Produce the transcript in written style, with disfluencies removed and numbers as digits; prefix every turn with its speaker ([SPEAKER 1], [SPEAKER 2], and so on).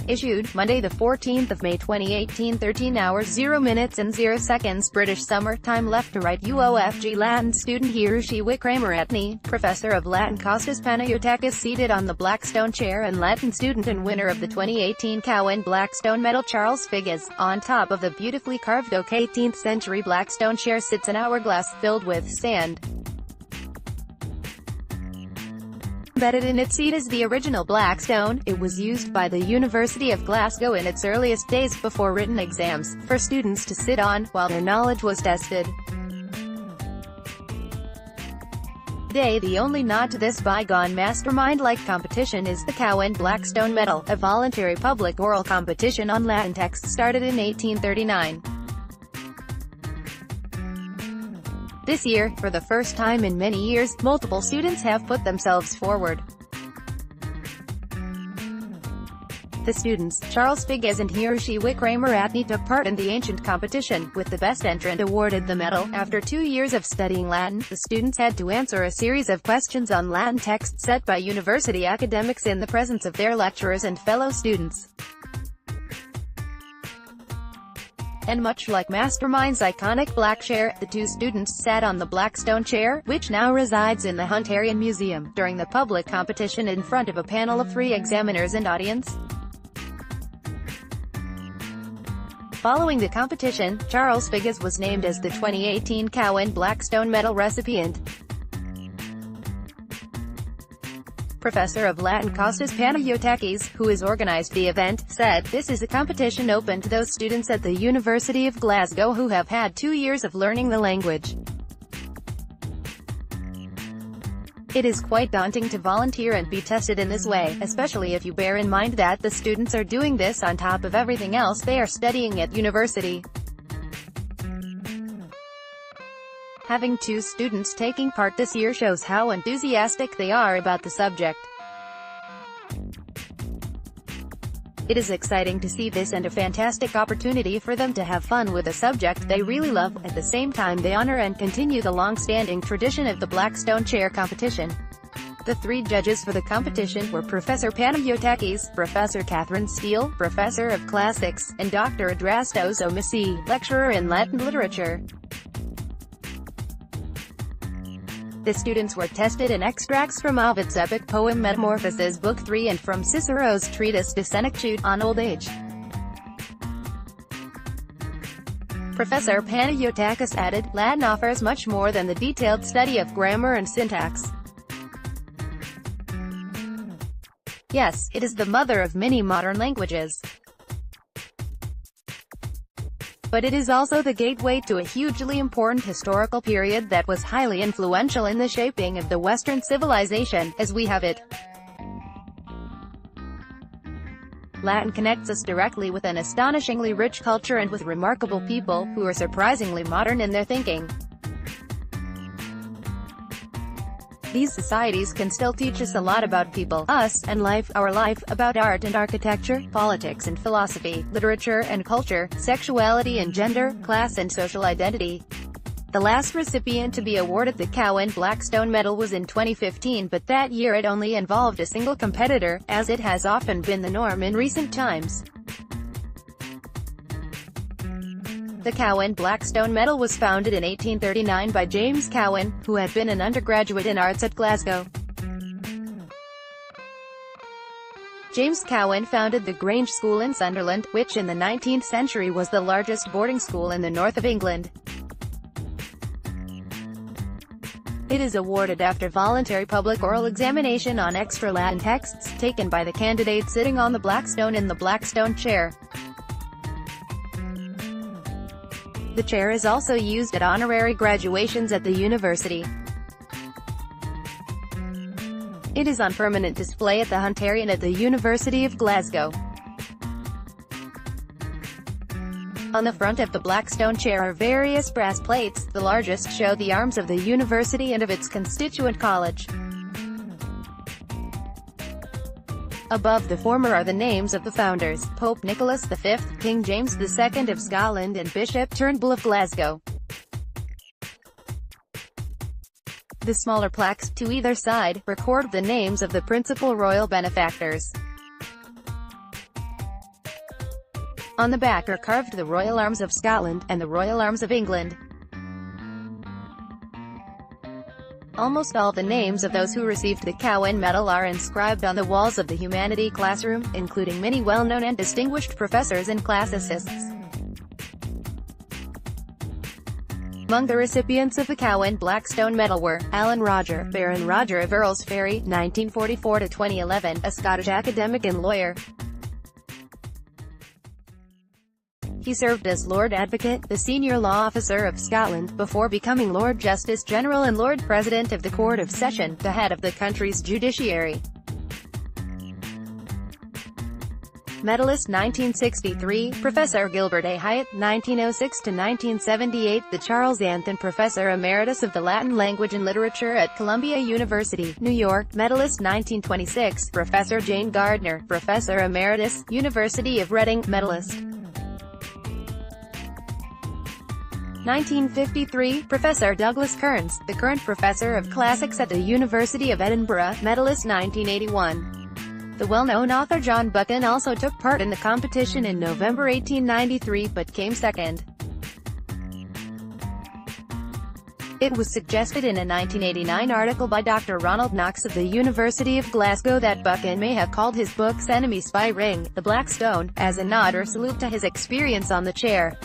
[SPEAKER 1] Issued, Monday the 14th of May 2018, 13 hours 0 minutes and 0 seconds British Summer Time. Left to Right UofG Latin student Hirushi Wickramaratne, Professor of Latin Costas Panayotakis, seated on the Blackstone Chair and Latin student and winner of the 2018 Cowan Blackstone Medal Charles Figgis. On top of the beautifully carved oak 18th century Blackstone chair sits an hourglass filled with sand. Embedded in its seat is the original Blackstone. It was used by the University of Glasgow in its earliest days before written exams, for students to sit on, while their knowledge was tested. Today the only nod to this bygone Mastermind-like competition is the Cowan Blackstone Medal, a voluntary public oral competition on Latin texts started in 1839. This year, for the first time in many years, multiple students have put themselves forward. The students, Charles Figgis and Hirushi Wickramaratne, took part in the ancient competition, with the best entrant awarded the medal. After 2 years of studying Latin, the students had to answer a series of questions on Latin texts set by university academics in the presence of their lecturers and fellow students. And much like Mastermind's iconic black chair, the two students sat on the Blackstone chair, which now resides in the Hunterian Museum, during the public competition in front of a panel of 3 examiners and audience. Following the competition, Charles Figgis was named as the 2018 Cowan Blackstone Medal recipient. Professor of Latin Costas Panayotakis, who has organized the event, said, "This is a competition open to those students at the University of Glasgow who have had 2 years of learning the language. It is quite daunting to volunteer and be tested in this way, especially if you bear in mind that the students are doing this on top of everything else they are studying at university." Having 2 students taking part this year shows how enthusiastic they are about the subject. It is exciting to see this and a fantastic opportunity for them to have fun with a subject they really love. At the same time, they honor and continue the long-standing tradition of the Blackstone Chair competition. The 3 judges for the competition were Professor Panayotakis, Professor Catherine Steele, Professor of Classics, and Dr. Adrastos Omisi, lecturer in Latin literature. The students were tested in extracts from Ovid's epic poem Metamorphoses Book 3 and from Cicero's treatise De Senectude, on old age. Professor Panayotakis added, "Latin offers much more than the detailed study of grammar and syntax. Yes, it is the mother of many modern languages. But it is also the gateway to a hugely important historical period that was highly influential in the shaping of the Western civilization, as we have it. Latin connects us directly with an astonishingly rich culture and with remarkable people, who are surprisingly modern in their thinking. These societies can still teach us a lot about people, us, and life, our life, about art and architecture, politics and philosophy, literature and culture, sexuality and gender, class and social identity." The last recipient to be awarded the Cowan Blackstone Medal was in 2015, but that year it only involved a single competitor, as it has often been the norm in recent times. The Cowan Blackstone Medal was founded in 1839 by James Cowan, who had been an undergraduate in arts at Glasgow. James Cowan founded the Grange School in Sunderland, which in the 19th century was the largest boarding school in the north of England. It is awarded after voluntary public oral examination on extra Latin texts, taken by the candidate sitting on the Blackstone in the Blackstone chair. The chair is also used at honorary graduations at the university. It is on permanent display at the Hunterian at the University of Glasgow. On the front of the Blackstone chair are various brass plates. The largest show the arms of the university and of its constituent college. Above the former are the names of the founders, Pope Nicholas V, King James II of Scotland and Bishop Turnbull of Glasgow. The smaller plaques, to either side, record the names of the principal royal benefactors. On the back are carved the Royal Arms of Scotland, and the Royal Arms of England. Almost all the names of those who received the Cowan Medal are inscribed on the walls of the Humanity classroom, including many well-known and distinguished professors and classicists. Among the recipients of the Cowan Blackstone Medal were Alan Roger, Baron Roger of Earls Ferry, 1944–2011, a Scottish academic and lawyer. He served as Lord Advocate, the senior law officer of Scotland, before becoming Lord Justice General and Lord President of the Court of Session, the head of the country's judiciary. Medalist 1963, Professor Gilbert A. Hyatt, 1906–1978, the Charles Anthon Professor Emeritus of the Latin Language and Literature at Columbia University, New York. Medalist 1926, Professor Jane Gardner, Professor Emeritus, University of Reading. Medalist 1953, Professor Douglas Kearns, the current Professor of Classics at the University of Edinburgh. Medalist 1981. The well-known author John Buchan also took part in the competition in November 1893, but came second. It was suggested in a 1989 article by Dr. Ronald Knox of the University of Glasgow that Buchan may have called his book's enemy spy ring, the Blackstone, as a nod or salute to his experience on the chair.